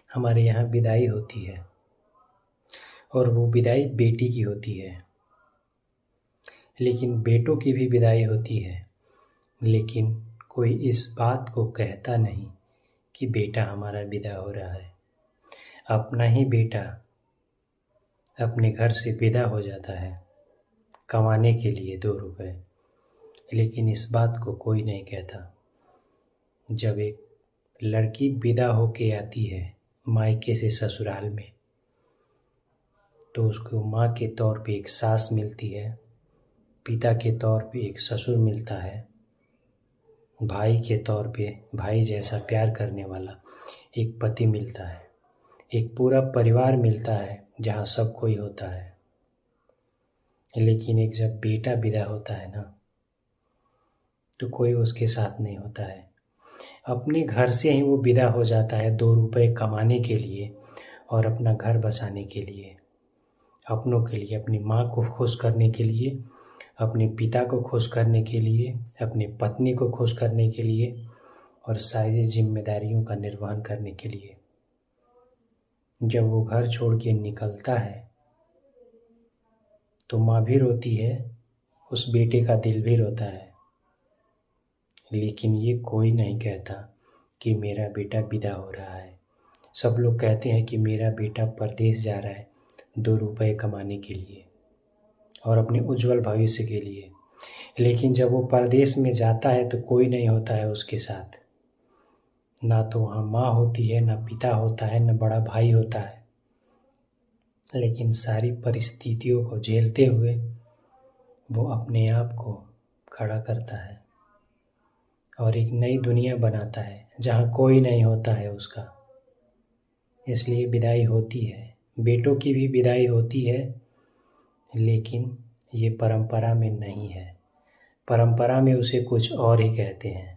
हमारे यहाँ विदाई होती है और वो विदाई बेटी की होती है। लेकिन बेटों की भी विदाई होती है, लेकिन कोई इस बात को कहता नहीं कि बेटा हमारा विदा हो रहा है। अपना ही बेटा अपने घर से विदा हो जाता है कमाने के लिए 2 रुपए, लेकिन इस बात को कोई नहीं कहता। जब एक लड़की विदा होके आती है मायके से ससुराल में, तो उसको माँ के तौर पे एक सास मिलती है, पिता के तौर पे एक ससुर मिलता है, भाई के तौर पे भाई जैसा प्यार करने वाला एक पति मिलता है, एक पूरा परिवार मिलता है जहाँ सब कोई होता है। लेकिन एक जब बेटा विदा होता है ना, तो कोई उसके साथ नहीं होता है। अपने घर से ही वो विदा हो जाता है 2 रुपए कमाने के लिए और अपना घर बसाने के लिए, अपनों के लिए, अपनी माँ को खुश करने के लिए, अपने पिता को खुश करने के लिए, अपनी पत्नी को खुश करने के लिए और सारी जिम्मेदारियों का निर्वहन करने के लिए। जब वो घर छोड़ के निकलता है तो माँ भी रोती है, उस बेटे का दिल भी रोता है, लेकिन ये कोई नहीं कहता कि मेरा बेटा विदा हो रहा है। सब लोग कहते हैं कि मेरा बेटा परदेश जा रहा है 2 रुपए कमाने के लिए और अपने उज्जवल भविष्य के लिए। लेकिन जब वो परदेश में जाता है तो कोई नहीं होता है उसके साथ। ना तो वहाँ माँ होती है, ना पिता होता है, ना बड़ा भाई होता है। लेकिन सारी परिस्थितियों को झेलते हुए वो अपने आप को खड़ा करता है और एक नई दुनिया बनाता है जहाँ कोई नहीं होता है उसका। इसलिए विदाई होती है, बेटों की भी विदाई होती है, लेकिन ये परंपरा में नहीं है। परंपरा में उसे कुछ और ही कहते हैं।